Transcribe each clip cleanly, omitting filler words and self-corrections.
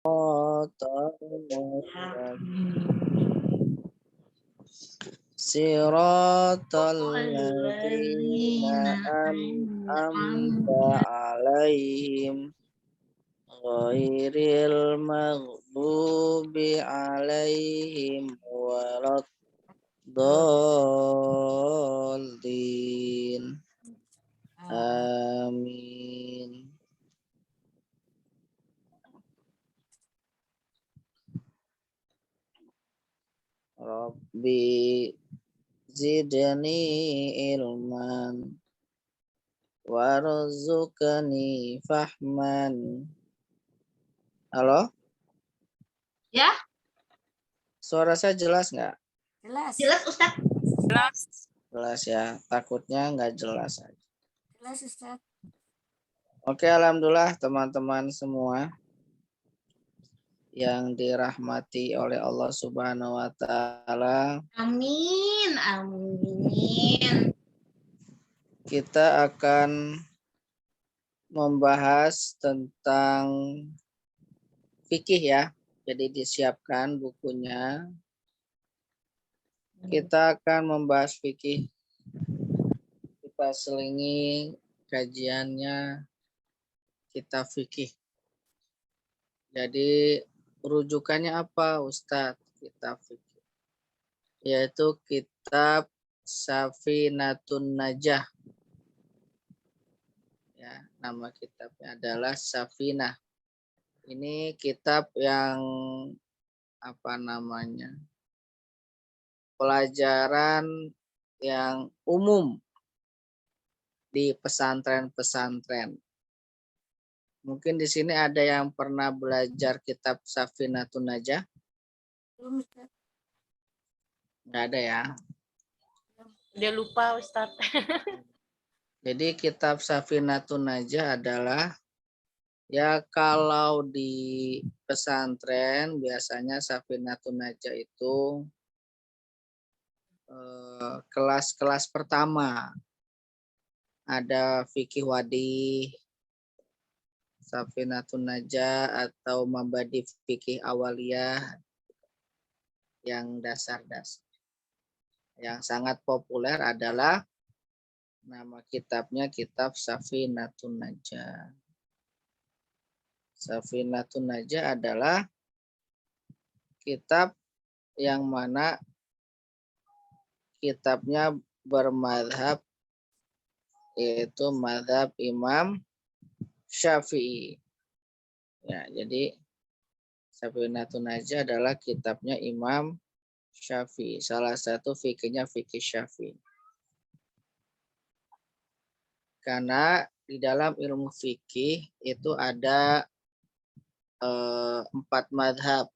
Siratal ladzina الذين an'amta أنعمت alaihim ghairil maghdubi alaihim waladdallin. Amin. Rabbi zidni ilman warzuqni fahman. Halo? Ya, Suara saya jelas nggak? Jelas. jelas Ustaz. Jelas ya, takutnya nggak jelas aja. Jelas Ustaz. Oke, alhamdulillah teman-teman semua yang dirahmati oleh Allah Subhanahu wa taala. Amin, amin. Kita akan membahas tentang fikih ya. Jadi disiapkan bukunya. Kita akan membahas fikih. Kita selingi kajiannya kitab fikih. Jadi rujukannya apa Ustadz? Kitab fikih. Yaitu kitab Safinatun Najah. Ya, nama kitabnya adalah Safinah. Ini kitab yang apa namanya? Pelajaran yang umum di pesantren-pesantren. Mungkin di sini ada yang pernah belajar kitab Safinatun Najah? Belum Ustaz. Nggak ada ya. Dia lupa Ustadz. Jadi kitab Safinatun Najah adalah ya kalau di pesantren biasanya Safinatun Najah itu kelas-kelas pertama. Ada fikih wadih, Safinatun Najah atau Mabadi fikih awaliyah yang dasar-dasar. Yang sangat populer adalah nama kitabnya kitab Safinatun Najah. Safinatun Najah adalah kitab yang mana kitabnya bermadhab yaitu madhab Imam Syafi'i. Ya, jadi Safinatun Najah adalah kitabnya Imam Syafi'i. Salah satu fikihnya fikih Syafi'i. Karena di dalam ilmu fikih itu ada 4 madhab.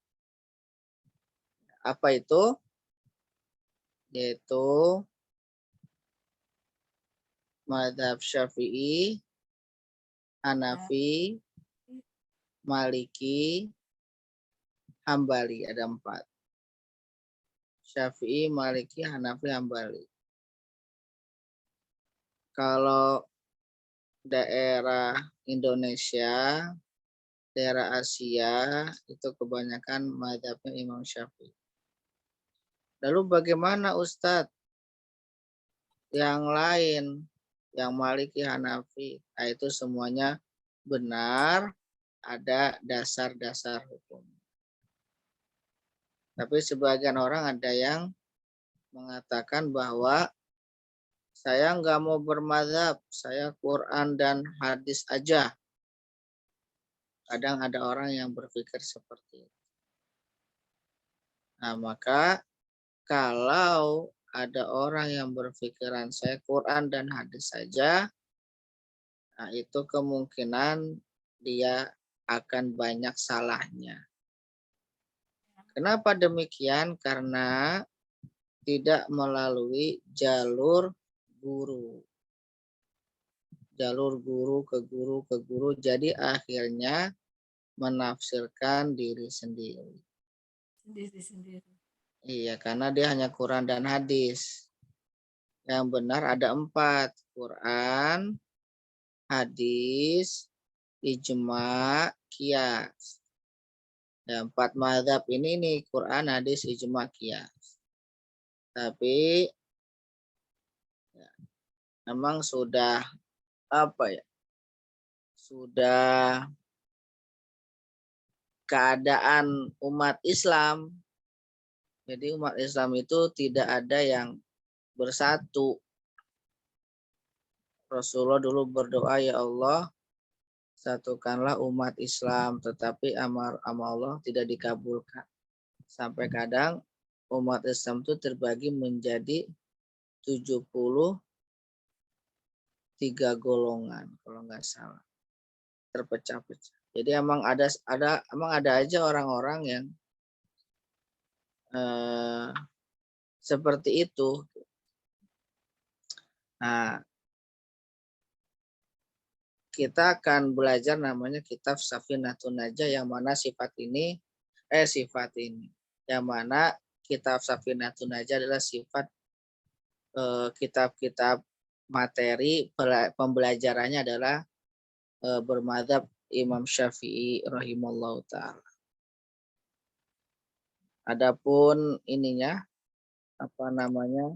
Apa itu? Yaitu madhab Syafi'i, Hanafi, Maliki, Hambali. Ada 4. Syafi'i, Maliki, Hanafi, Hambali. Kalau daerah Indonesia, daerah Asia, itu kebanyakan madhabnya Imam Syafi'i. Lalu bagaimana Ustadz yang lain, yang Maliki, Hanafi? Nah, itu semuanya benar, ada dasar-dasar hukum. Tapi sebagian orang ada yang mengatakan bahwa saya nggak mau bermadzhab, saya Quran dan hadis aja. Kadang ada orang yang berpikir seperti itu. Nah, maka kalau ada orang yang berpikiran saya Quran dan hadis saja, nah itu kemungkinan dia akan banyak salahnya. Kenapa demikian? Karena tidak melalui jalur guru. Jalur guru ke guru ke guru, jadi akhirnya menafsirkan diri sendiri. Sendiri-sendiri. Iya, karena dia hanya Quran dan hadis. Yang benar ada 4. Quran, hadis, ijma, qiyas. Ya, 4 mazhab ini nih Quran, hadis, ijma, qiyas. Tapi ya, memang sudah apa ya? Sudah keadaan umat Islam. Jadi umat Islam itu tidak ada yang bersatu. Rasulullah dulu berdoa, ya Allah, satukanlah umat Islam, tetapi amal Allah tidak dikabulkan. Sampai kadang umat Islam itu terbagi menjadi 73 golongan kalau nggak salah, terpecah-pecah. Jadi emang ada aja orang-orang yang seperti itu. Nah, kita akan belajar namanya kitab Safinatun Najah, yang mana sifat ini yang mana kitab Safinatun Najah adalah sifat kitab-kitab materi pembelajarannya adalah bermadzhab Imam Syafi'i rahimallahu taala. Adapun ininya apa namanya?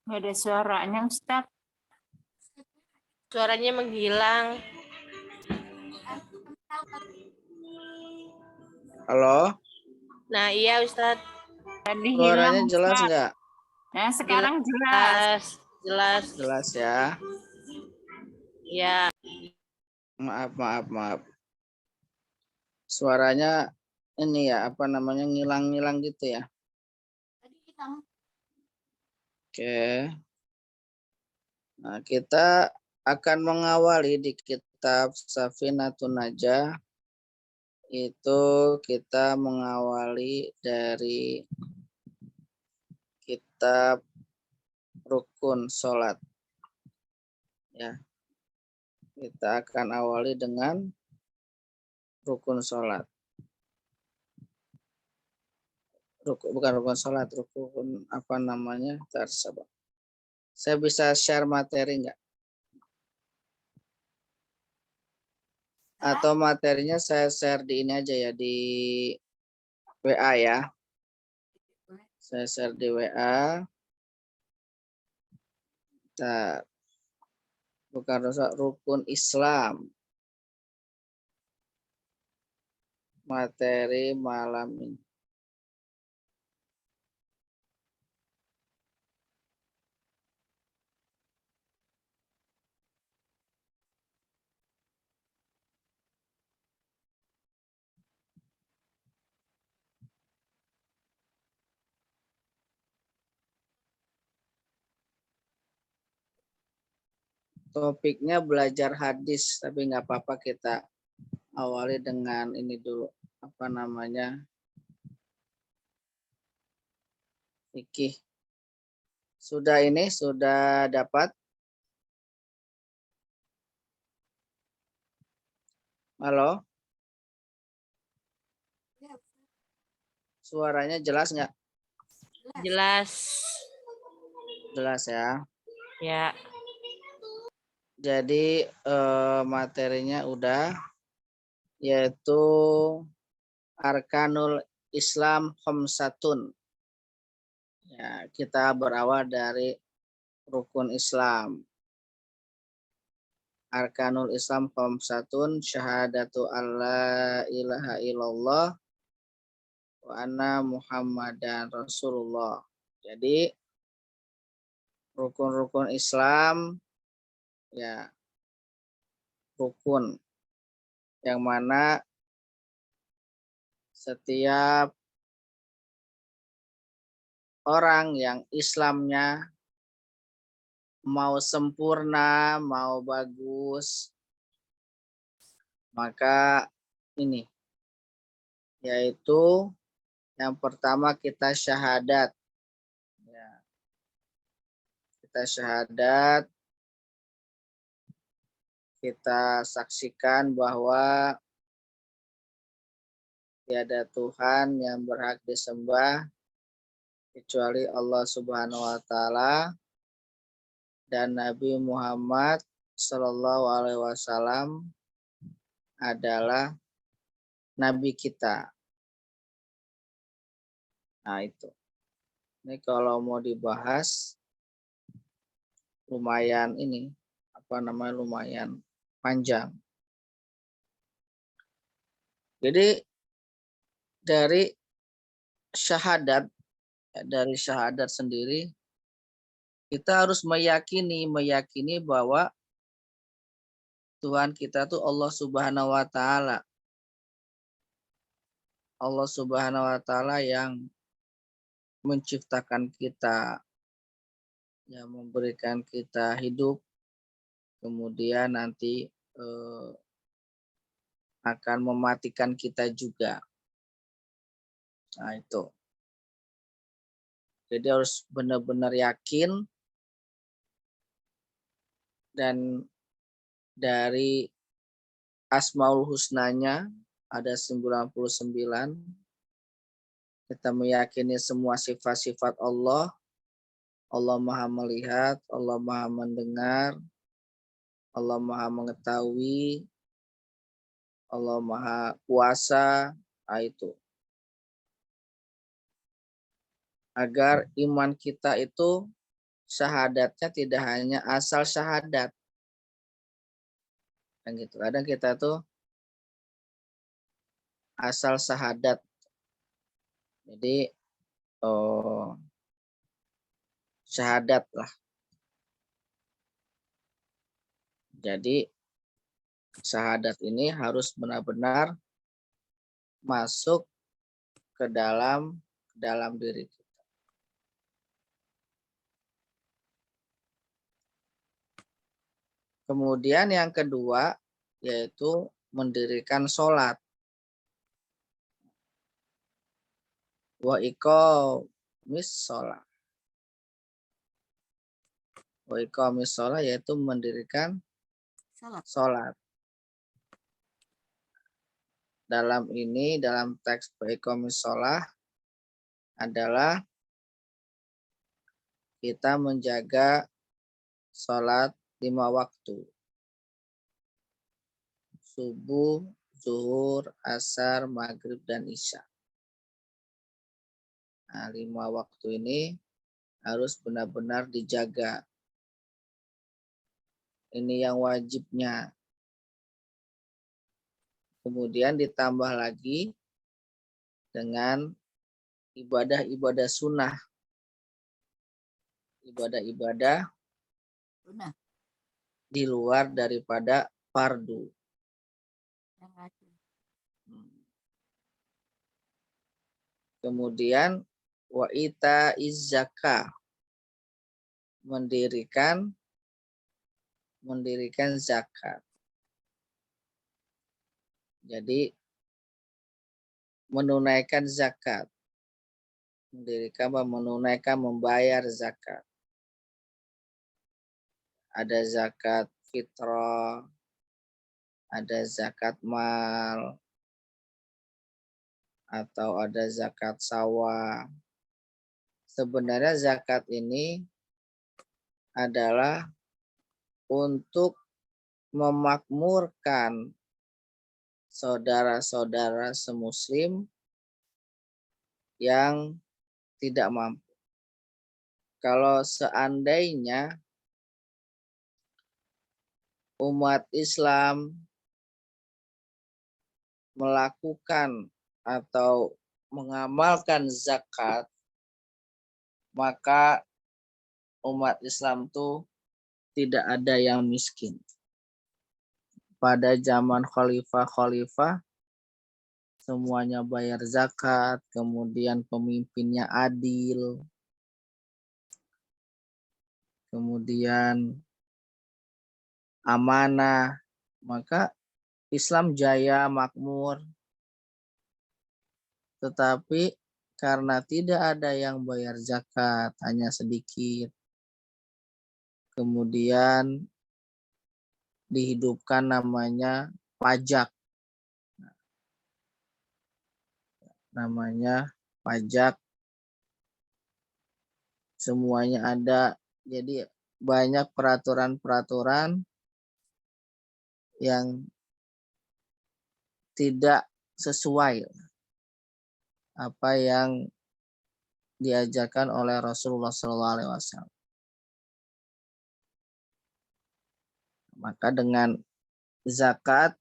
Nggak ada suaranya, Ustaz. Suaranya menghilang. Halo? Nah, iya Ustadz. Tadi Suaranya hilang, jelas Ustaz. nggak? Nah, sekarang jelas. Jelas. Jelas ya. Ya. Maaf. Suaranya ini ya, apa namanya, ngilang-ngilang gitu ya. Tadi hilang. Oke. Nah, kita akan mengawali di kitab Safinatun Najah. Itu kita mengawali dari kitab rukun sholat. Ya. Kita akan awali dengan rukun sholat. Bukan rukun sholat, rukun apa namanya? Sabar. Saya bisa share materi nggak? Atau materinya saya share di ini aja ya, di WA ya. Saya share di WA. Nah, bukan rukun Islam. Materi malam ini. Topiknya belajar hadis, tapi nggak apa-apa, kita awali dengan ini dulu, apa namanya, fikih. Sudah dapat? Halo? Suaranya jelas nggak? Jelas. Jelas ya. Ya. Jadi materinya udah, yaitu Arkanul Islam Khamsatun. Ya, kita berawal dari rukun Islam. Arkanul Islam Khamsatun, syahadatu alla ilaha illallah wa anna Muhammadan Rasulullah. Jadi rukun-rukun Islam ya rukun yang mana setiap orang yang Islamnya mau sempurna, mau bagus, maka ini yaitu yang pertama kita syahadat. Ya, kita syahadat, kita saksikan bahwa tiada Tuhan yang berhak disembah kecuali Allah Subhanahu wa taala dan Nabi Muhammad Shallallahu alaihi wasallam adalah nabi kita. Nah, itu. Ini kalau mau dibahas lumayan lumayan panjang. Jadi dari syahadat sendiri kita harus meyakini bahwa Tuhan kita tuh Allah Subhanahu wa taala. Allah Subhanahu wa taala yang menciptakan kita, yang memberikan kita hidup, kemudian nanti akan mematikan kita juga. Nah, itu. Jadi harus benar-benar yakin, dan dari Asmaul Husnanya ada 99. Kita meyakini semua sifat-sifat Allah. Allah Maha melihat, Allah Maha mendengar, Allah Maha mengetahui, Allah Maha kuasa. Nah, itu. Agar iman kita itu syahadatnya tidak hanya asal syahadat. Dan gitu. Kadang kita tuh asal syahadat. Jadi syahadat lah. Jadi syahadat ini harus benar-benar masuk ke dalam diri kita. Kemudian yang kedua yaitu mendirikan sholat. Wa iqamis sholat. Wa iqamis sholat yaitu mendirikan sholat. Dalam teks wa iqamis sholat adalah kita menjaga sholat 5 waktu. Subuh, zuhur, asar, maghrib, dan isya. Nah, 5 waktu ini harus benar-benar dijaga. Ini yang wajibnya. Kemudian ditambah lagi dengan ibadah-ibadah sunnah. Ibadah-ibadah di luar daripada fardu. Kemudian wa itaiz zakah, mendirikan zakat. Jadi menunaikan zakat. Menunaikan membayar zakat. Ada zakat fitrah, ada zakat mal, atau ada zakat sawah. Sebenarnya zakat ini adalah untuk memakmurkan saudara-saudara semuslim yang tidak mampu. Kalau seandainya umat Islam melakukan atau mengamalkan zakat, maka umat Islam itu tidak ada yang miskin. Pada zaman khalifah-khalifah semuanya bayar zakat, kemudian pemimpinnya adil, kemudian amanah, maka Islam jaya makmur. Tetapi karena tidak ada yang bayar zakat, hanya sedikit, kemudian dihidupkan namanya pajak. Namanya pajak, semuanya ada. Jadi banyak peraturan-peraturan yang tidak sesuai apa yang diajarkan oleh Rasulullah SAW. Maka dengan zakat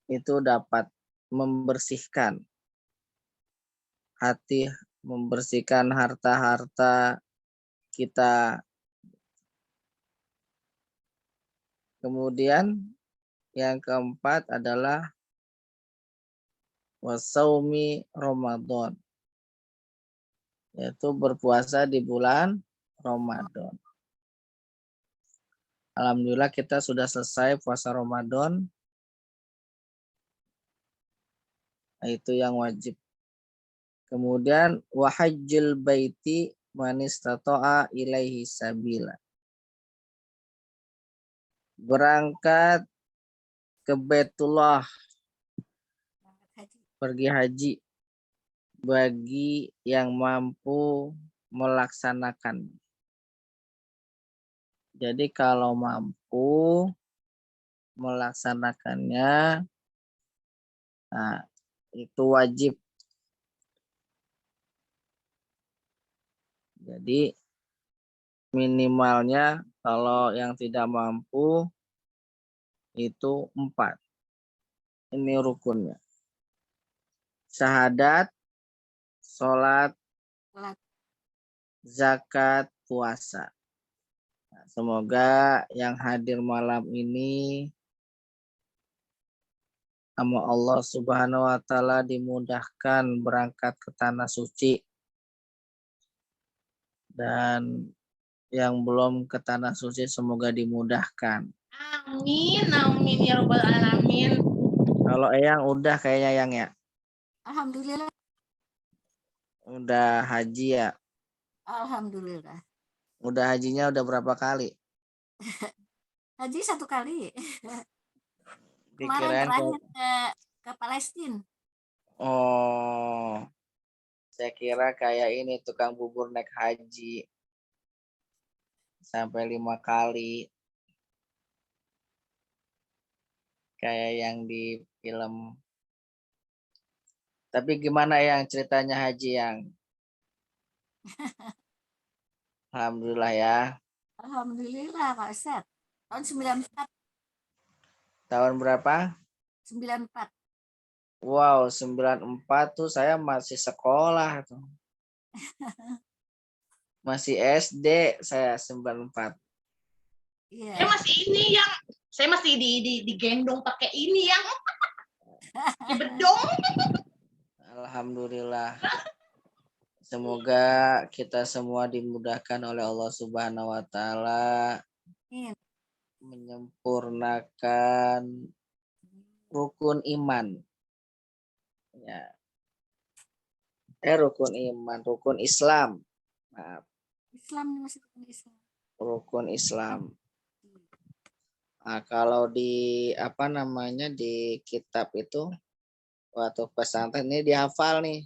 itu dapat membersihkan hati, membersihkan harta-harta kita. Kemudian yang keempat adalah wasaumi Ramadan, yaitu berpuasa di bulan Ramadan. Alhamdulillah kita sudah selesai puasa Ramadan. Itu yang wajib. Kemudian wahajjul baiti man istata'a ilaihi sabila. Berangkat ke Baitullah, pergi haji bagi yang mampu melaksanakan. Jadi kalau mampu melaksanakannya, nah, itu wajib. Jadi minimalnya kalau yang tidak mampu itu 4. Ini rukunnya. Syahadat, sholat, zakat, puasa. Nah, semoga yang hadir malam ini sama Allah Subhanahu wa taala dimudahkan berangkat ke tanah suci. Dan yang belum ke tanah suci semoga dimudahkan. Amin, amin ya robbal alamin. Kalau Eyang udah kayaknya Yang ya. Alhamdulillah. Udah haji ya. Alhamdulillah. Udah hajinya udah berapa kali? Haji 1 kali. Kemarin Pikiran terakhir ke Palestina. oh, saya kira kayak ini tukang bubur naik haji sampai 5 kali. Kayak yang di film. Tapi gimana yang ceritanya haji yang? Alhamdulillah ya. Alhamdulillah Pak Ustadz. Tahun 94. Tahun berapa? 94. Wow, 94 tuh saya masih sekolah tuh. Masih SD saya 94. Iya. Saya masih ini yang saya masih digendong pakai ini yang di bedong. Alhamdulillah. Semoga kita semua dimudahkan oleh Allah Subhanahu wa taala Amin. menyempurnakan rukun iman. Ya. Rukun iman, rukun Islam. Maaf, Islam nih masih Islam. rukun Islam. Nah, kalau di di kitab itu waktu pesantren ini dihafal nih.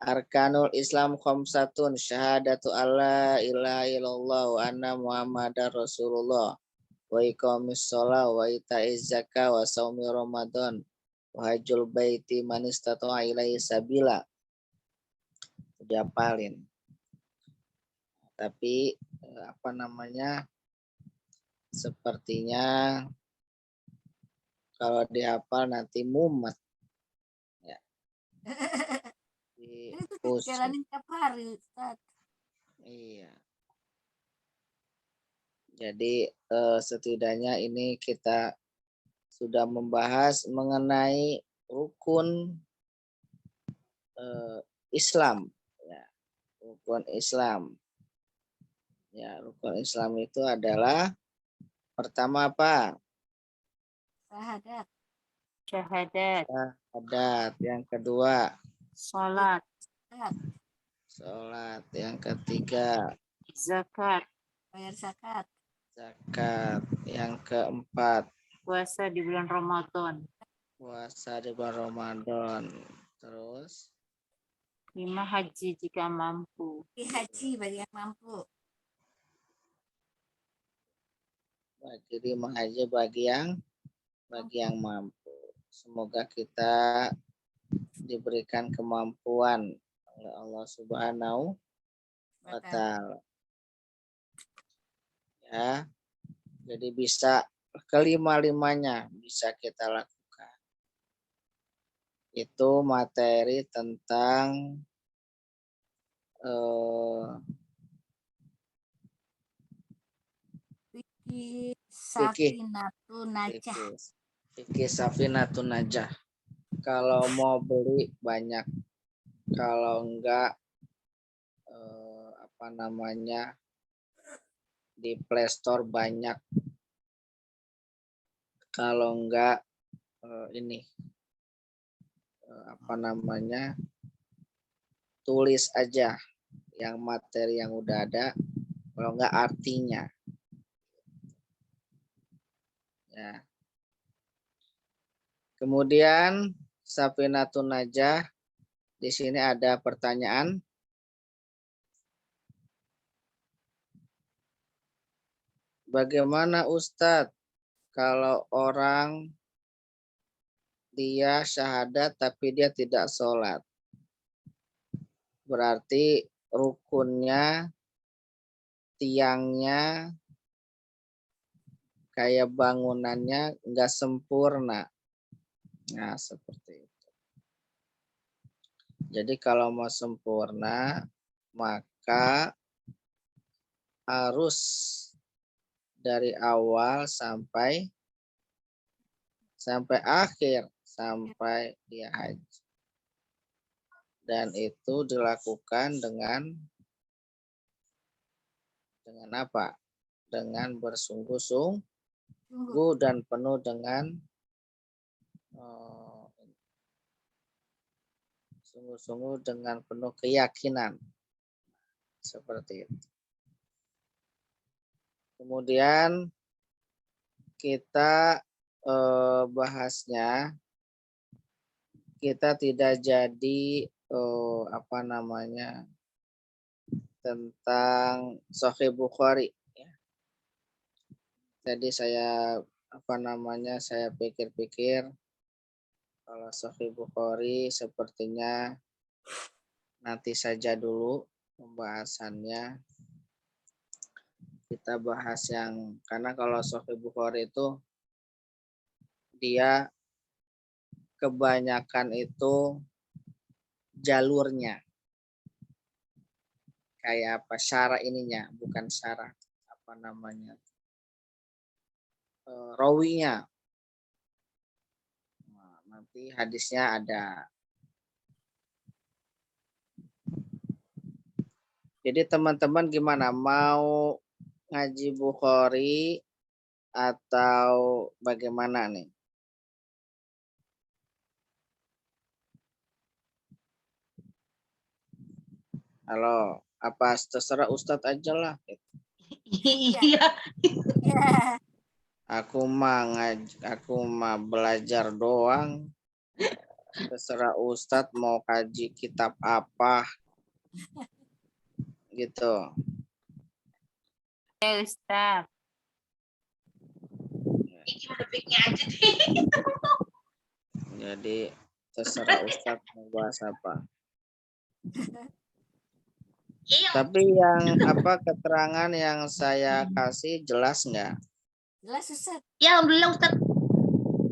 Arkanul Islam khamsatun syahadatu alla ilaha illallah wa anna muhammadar rasulullah wa iqamis shalah wa itaiz zakah wa shaumi ramadan wa hajjul baiti man istata'a ilaihi sabila. Dihafalin. Tapi sepertinya kalau dihafal nanti mumet. Ya. Ini tuh jalanin tiap hari Ustaz. Iya. Jadi setidaknya ini kita sudah membahas mengenai rukun Islam. Ya, rukun Islam. Ya, rukun Islam itu adalah pertama apa? Syahadat. Syahadat. Syahadat. Yang kedua, Salat. sholat. Yang ketiga, Zakat. Bayar zakat. zakat. Yang keempat, Puasa di bulan Ramadan. puasa di bulan Ramadan. Terus 5 haji jika mampu. Haji bagi yang mampu. jadi menghaji bagi yang mampu. Semoga kita diberikan kemampuan oleh Allah Subhanahu wa Ta'ala. Ya, jadi bisa kelima-limanya bisa kita lakukan. Itu materi tentang Fikih Safinatun Najah. fikih Safinatun Najah. Kalau mau beli banyak, kalau enggak di Play Store banyak. Kalau enggak tulis aja yang materi yang udah ada, kalau enggak artinya. Ya. Kemudian Safinatun Najah, di sini ada pertanyaan. Bagaimana Ustadz kalau orang dia syahadat tapi dia tidak sholat? Berarti rukunnya, tiangnya, kayak bangunannya enggak sempurna. Nah, seperti itu. Jadi kalau mau sempurna, maka harus dari awal sampai akhir, sampai dia haji. Dan itu dilakukan dengan apa? Dengan bersungguh-sungguh dan penuh dengan sungguh-sungguh dengan penuh keyakinan. Seperti itu. Kemudian kita bahasnya, kita tidak jadi tentang Sahih Bukhari. Jadi saya saya pikir-pikir kalau Sahih Bukhari sepertinya nanti saja dulu pembahasannya. Kita bahas karena kalau Sahih Bukhari itu dia kebanyakan itu jalurnya. Kayak apa? Syarah ininya, bukan syarah. Rawinya. Nah, nanti hadisnya ada. Jadi teman-teman gimana? Mau ngaji Bukhari atau bagaimana nih? Halo, apa terserah Ustadz aja lah. Iya. Aku mah belajar doang. Terserah Ustadz mau kaji kitab apa. Gitu. Ya Ustaz. Gimana pikirnya aja deh. Jadi terserah Ustadz mau bahas apa. Iya. Tapi yang keterangan yang saya kasih jelas nggak? Jelas Ustaz. Ya alhamdulillah Ustaz.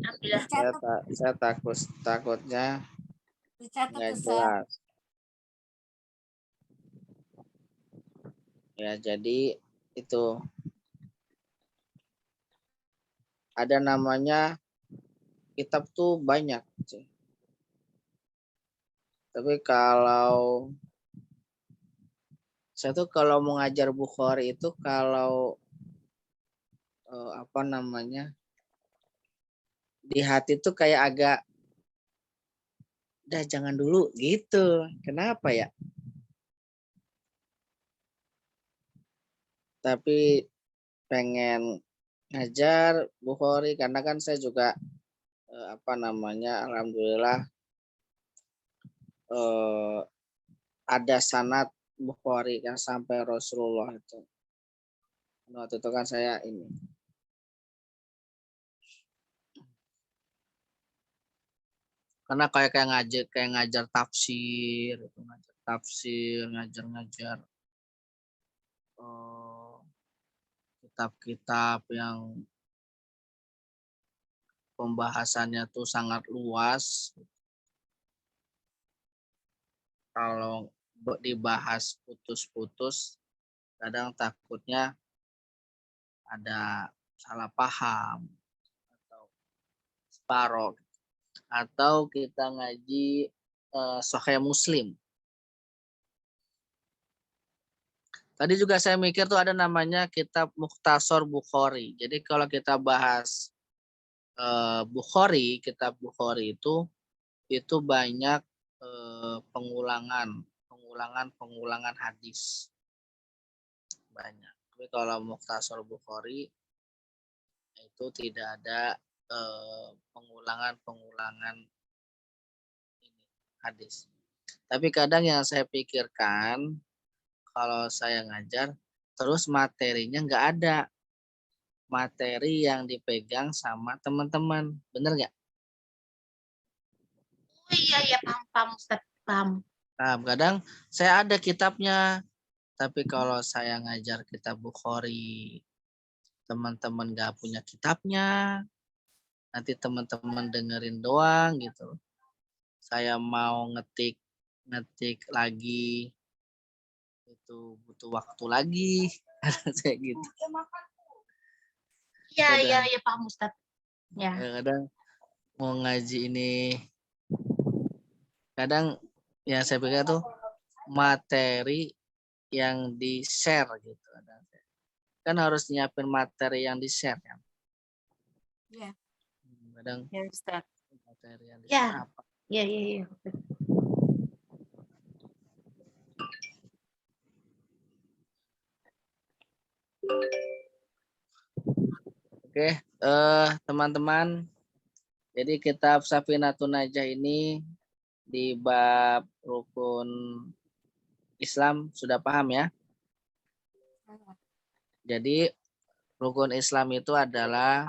Alhamdulillah. Saya takutnya Dicatat nggak Ustaz. jelas. Ya jadi itu ada namanya kitab tuh banyak. Tapi kalau saya tuh kalau mengajar Bukhari itu kalau apa namanya di hati tuh kayak agak udah jangan dulu gitu. Kenapa ya? Tapi pengen ngajar Bukhari karena kan saya juga apa namanya alhamdulillah ada sanad Bukhari kan sampai Rasulullah itu. Waktu itu kan saya ini karena kayak ngajar tafsir, ngajar kitab-kitab yang pembahasannya tuh sangat luas. Kalau dibahas putus-putus, kadang takutnya ada salah paham atau separoh. Atau kita ngaji Sahih Muslim. Tadi juga saya mikir tuh ada namanya kitab Mukhtasar Bukhari. Jadi kalau kita bahas Bukhari, kitab Bukhari itu banyak pengulangan hadis. Banyak. Tapi kalau Mukhtasar Bukhari itu tidak ada pengulangan hadis. Tapi kadang yang saya pikirkan kalau saya ngajar terus materinya nggak ada, materi yang dipegang sama teman-teman, bener nggak? Oh iya paham Ustaz, paham. Nah, kadang saya ada kitabnya, tapi kalau saya ngajar kitab Bukhari, teman-teman nggak punya kitabnya, nanti teman-teman dengerin doang gitu. Saya mau ngetik lagi itu butuh waktu lagi. Saya gitu. Iya paham Ustaz. Ya. Kadang mau ngaji ini, kadang yang saya pikir tuh materi yang di share gitu. Kan harus nyiapin materi yang di share kan. Iya. Kadang Ya, Ustaz. materi yang di Ya. share apa? Iya. Oke, teman-teman. Jadi kitab Safinatun Najah ini di bab rukun Islam sudah paham ya? Jadi rukun Islam itu adalah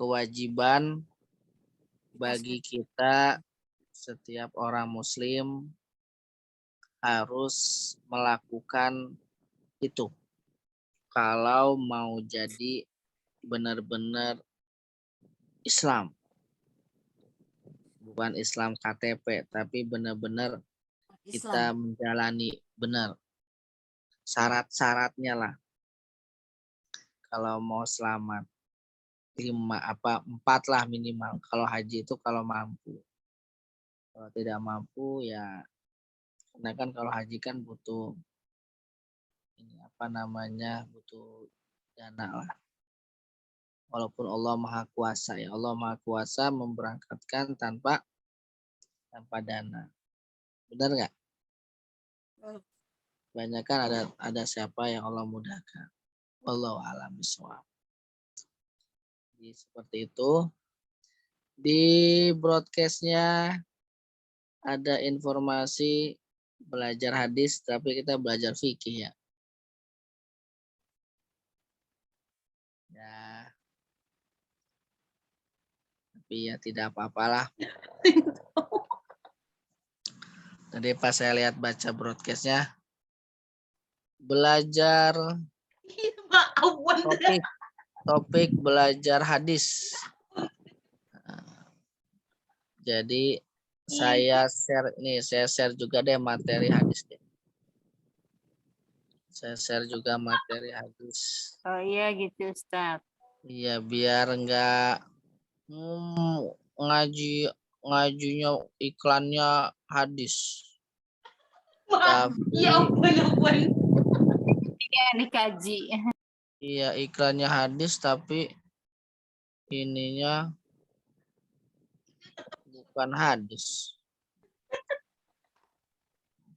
kewajiban bagi kita setiap orang muslim harus melakukan itu. Kalau mau jadi benar-benar Islam. Bukan Islam KTP, tapi benar-benar kita menjalani benar. Syarat-syaratnya lah. Kalau mau selamat. 4 lah minimal. Kalau haji itu kalau mampu. Kalau tidak mampu ya, karena kan kalau haji kan butuh butuh dana lah. Walaupun Allah Maha Kuasa ya, Allah Maha Kuasa memberangkatkan tanpa dana. Benar nggak? Banyak kan ada siapa yang Allah mudahkan. Wallahu a'lam bishawab. Jadi seperti itu. Di broadcastnya ada informasi belajar hadis, tapi kita belajar fikih ya. Ya. Tapi ya tidak apa-apalah. Tadi pas saya lihat baca broadcastnya, belajar topik belajar hadis. Jadi saya share juga deh materi hadis deh. Saya share juga materi hadis. Oh iya gitu Ustaz. Iya, biar enggak ngajunya iklannya hadis. Tapi Ya ampun, ampun. Ya, dikaji. iya iklannya hadis tapi ininya bukan hadis.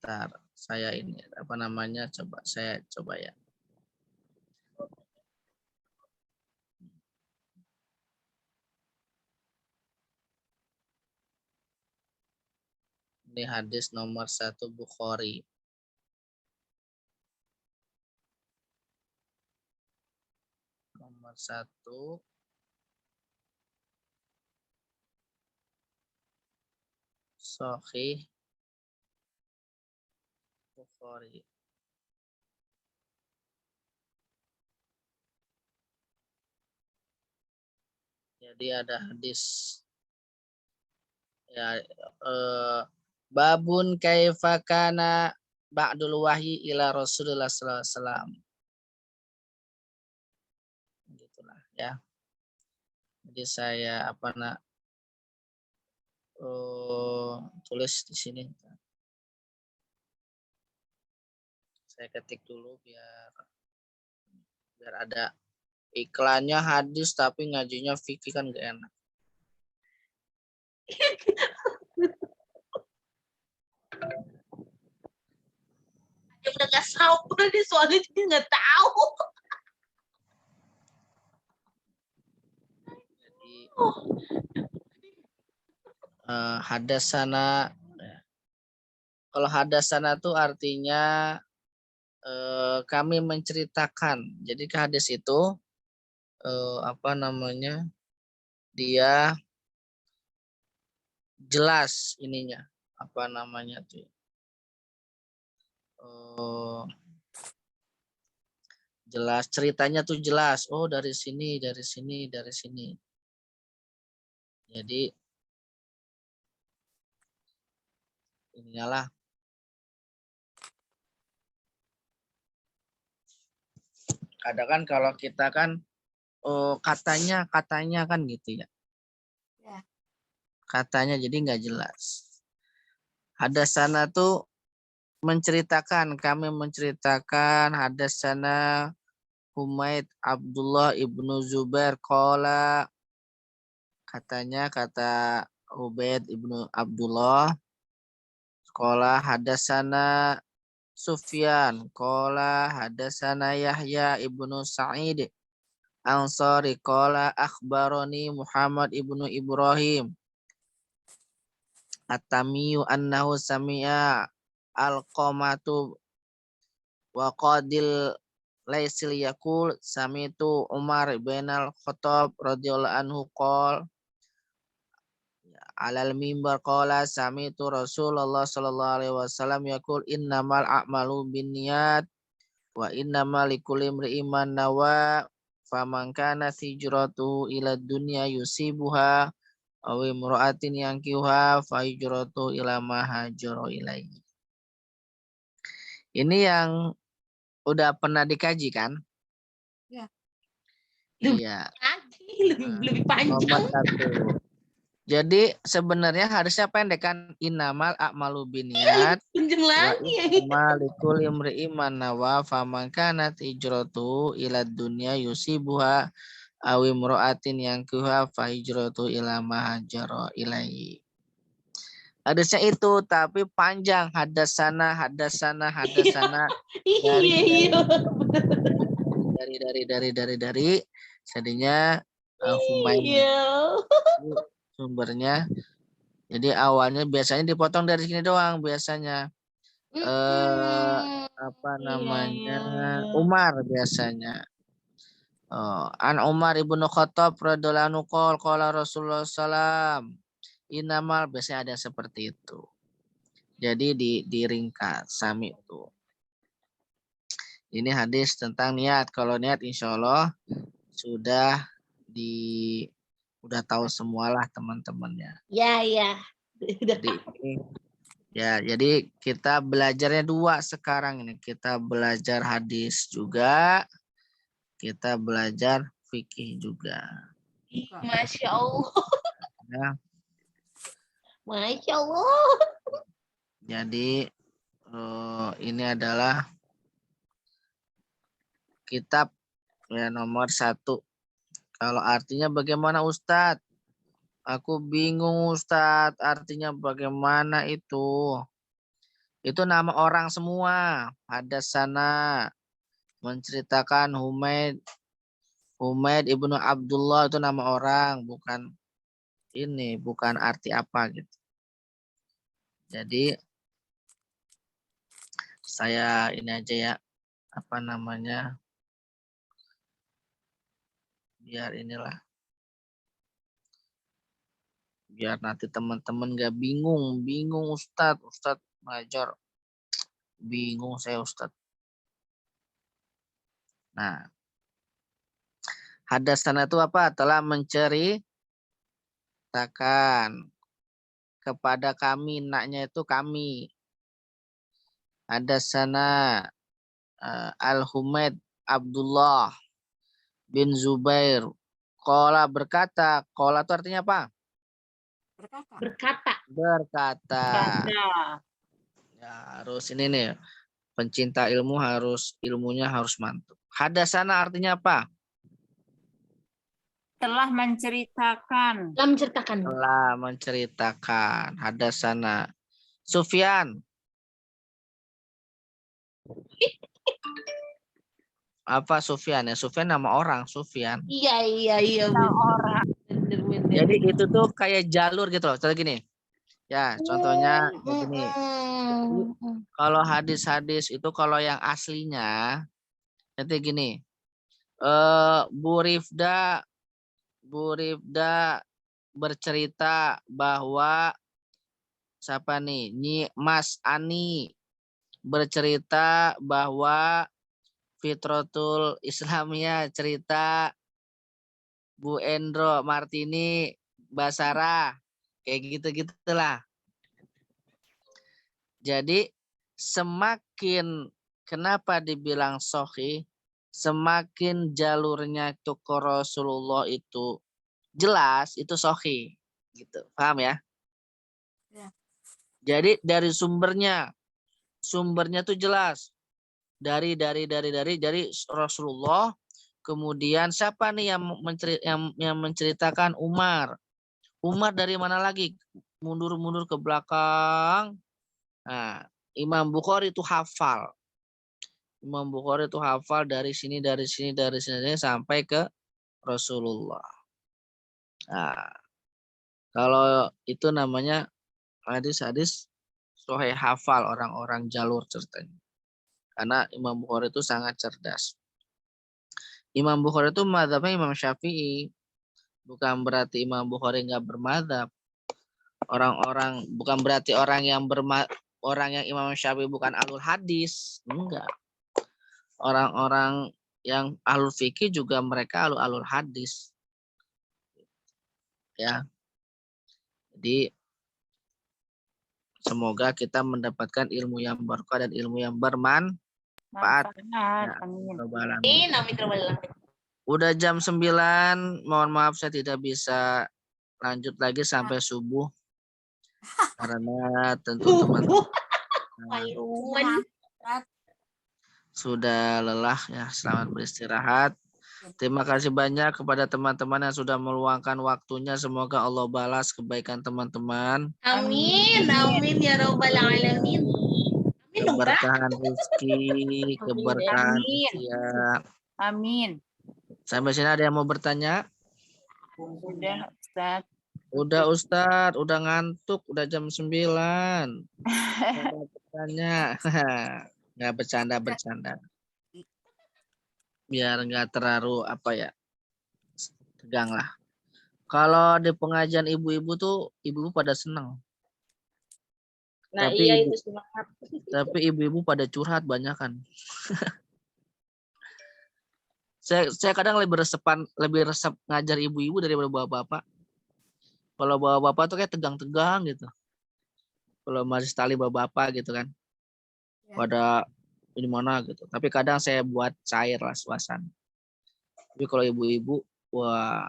Ntar saya ini apa namanya saya coba ya. Ini hadis nomor 1 Bukhari. Nomor 1 Sahih Bukhari. Jadi ada hadis ya babun kaifa kana ba'dul wahyi ila Rasulullah sallallahu alaihi wasallam. Gitulah ya. Jadi saya tulis di sini. Saya ketik dulu biar ada iklannya hadis tapi ngajinya fikih kan gak enak. Ya udah gak sabar nih soalnya jadi nggak tahu. Jadi hadasana, kalau hadasana tuh artinya kami menceritakan. Jadi ke hadis itu dia jelas ininya tuh. Jelas ceritanya tuh jelas. Oh dari sini. Jadi inilah kadang kan kalau kita kan katanya kan gitu ya. Ya. Katanya jadi nggak jelas. Hadasana tuh kami menceritakan hadasana Humaid Abdullah ibnu Zubair qala, katanya kata Ubaid ibnu Abdullah qala hadasana Sufyan qala hadasana Yahya ibnu Sa'id Ansari qala akhbaroni Muhammad ibnu Ibrahim At-Tamiyu annahu sami'a Al-Qamatu wa qadil laisil yaqul samitu Umar bin Al-Khattab radhiyallahu anhu qol alal mimbar qala samitu Rasulullah sallallahu alaihi wasallam yaqul innamal a'malu binniyat wa innamal likulli imri'in ma nawa faman kana hijratuhu ila dunya yusibuha aw imra'atin yankihuha fa hijratuhu ila ma hajara ilaihi. Ini yang udah pernah dikaji kan? Ya. Iya. Lebih panjang. Nomor 1. Jadi sebenarnya harusnya pendek kan, innamal a'malu binniyat Panjang wa lagi. innamal likulli imri'in ma nawa faman kanat hijratuhu ila dunya yusibuha aw imra'atin yankihuha fa hijratuhu ila ma hajara ilaihi. Harusnya itu tapi panjang hadasana Iya. dari jadinya Humaid Iya. sumbernya. Jadi awalnya biasanya dipotong dari sini doang biasanya. Umar biasanya. An Umar ibnu Khattab radhiyallahu anhu qala Rasulullah sallam inamal, biasanya ada seperti itu. Jadi diringkas sami itu. Ini hadis tentang niat. Kalau niat insya Allah sudah tahu semualah teman-temannya. Ya. Jadi kita belajarnya 2 sekarang ini. Kita belajar hadis juga, kita belajar fikih juga. Masya Allah. Ya. Masya Allah. Jadi ini adalah kitab ya nomor 1. Kalau artinya bagaimana Ustadz? Aku bingung Ustadz, artinya bagaimana itu? Itu nama orang semua. Hadatsana menceritakan Humaid ibnu Abdullah itu nama orang, bukan ini, bukan arti apa gitu. Jadi saya ini aja ya, apa namanya, biar inilah, biar nanti teman-teman gak bingung Ustadz ngajar, bingung saya Ustadz. Nah, hadatsana itu apa? Telah menceritakan kepada kami, naknya itu kami. Hadatsana Al-Humaid Abdullah bin Zubair. Qala berkata. Qala itu artinya apa? Berkata. Berkata. Kata. Ya, harus ini nih. Pencinta ilmu ilmunya harus mantap. Hadatsana artinya apa? Telah menceritakan. Telah menceritakan. Telah menceritakan. Hadatsana. Sufyan. Apa Sufyan ya? Sufyan nama orang, Sufyan. Iya. Orang. Bener. Jadi itu tuh kayak jalur gitu loh. Contoh gini. Ya, contohnya begini. Kalau hadis-hadis itu kalau yang aslinya nanti gini. Bu Rifda bercerita bahwa siapa nih? Mas Ani bercerita bahwa Fitratul Islamiyah cerita Bu Endro Martini Basara kayak gitu-gitulah. Jadi semakin kenapa dibilang sahih, semakin jalurnya itu ke Rasulullah itu jelas, itu sahih gitu. Paham ya? Ya. Jadi dari sumbernya tuh jelas. Dari Rasulullah. Kemudian siapa nih yang menceritakan? Umar dari mana lagi? Mundur ke belakang. Nah, Imam Bukhari itu hafal. Dari sini sampai ke Rasulullah. Nah, kalau itu namanya hadis-hadis sahih, hafal orang-orang jalur ceritanya. Karena Imam Bukhari itu sangat cerdas. Imam Bukhari itu mazhabnya Imam Syafi'i. Bukan berarti Imam Bukhari nggak bermadzhab. Bukan berarti orang yang Imam Syafi'i bukan ahlul hadis. Enggak. Orang-orang yang ahlul fikih juga mereka ahlul hadis. Ya. Jadi semoga kita mendapatkan ilmu yang berkah dan ilmu yang bermanfaat. Ya, Amin. udah jam 9, mohon maaf saya tidak bisa lanjut lagi sampai subuh. Karena tentu teman-teman sudah lelah ya, selamat beristirahat. Terima kasih banyak kepada teman-teman yang sudah meluangkan waktunya. Semoga Allah balas kebaikan teman-teman. Amin ya Rabbal Alamin. Amin dong, Kak. Keberkahan rezeki, keberkahan usia. Amin. Sampai sini ada yang mau bertanya? Udah, Ustaz. Udah Ustadz, udah ngantuk, udah jam 9. Bertanya. Nggak bercanda. Biar nggak terlalu tegang lah. Kalau di pengajian ibu-ibu tuh, ibu-ibu pada seneng. Nah, Tapi iya itu semangat. Tapi ibu-ibu pada curhat banyak kan. Saya kadang lebih resep ngajar ibu-ibu daripada bapak-bapak. Kalau bapak-bapak tuh kayak tegang-tegang gitu. Kalau masih tali bapak-bapak gitu kan. Ya. Pada ini mana gitu. Tapi kadang saya buat cair lah suasana. Tapi kalau ibu-ibu, wah,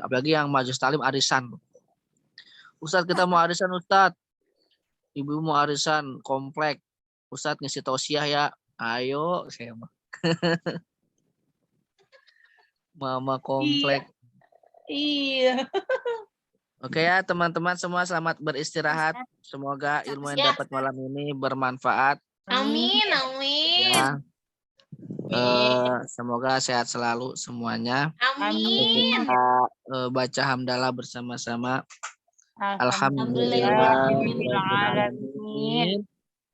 apalagi yang majlis taklim arisan. Ustadz, kita mau arisan Ustadz. Ibu mau arisan komplek. Ustadz ngisi tausiah ya. Ayo, saya mah. Mama komplek. Iya. Oke ya teman-teman semua, selamat beristirahat. Semoga ilmu yang Ya. dapat malam ini bermanfaat. Amin, amin. Ya. Semoga sehat selalu semuanya. Amin. Kita baca hamdalah bersama-sama. Alhamdulillahirrahmanirrahim.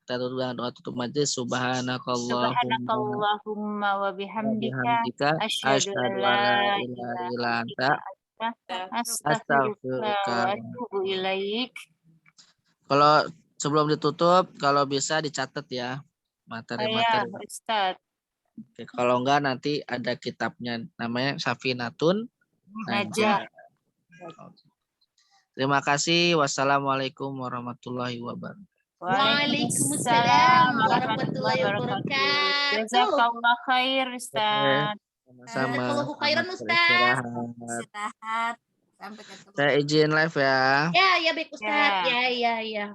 Kita tutup dengan doa tutup majlis. Subhanakallahumma Subhanakallahumma wa wa bihamdika bihamdika asyhadu an la ilaha illa anta astaghfiruka wa atubu ilaik. Kalau sebelum ditutup, kalau bisa dicatat ya Ya, materi-materi. Ustaz. Oke, kalau enggak nanti ada kitabnya namanya Safinatun Najah. Terima kasih. Wassalamualaikum warahmatullahi wabarakatuh. Waalaikumsalam warahmatullahi wabarakatuh. Jazakallah khair, Ustaz. Sama-sama. Jazakallahu khairan, Selamat Ustaz. beristirahat. Istirahat. Sampai ketemu. Saya izin live ya. Ya, ya baik Ustaz. Ya. Ya, ya, ya.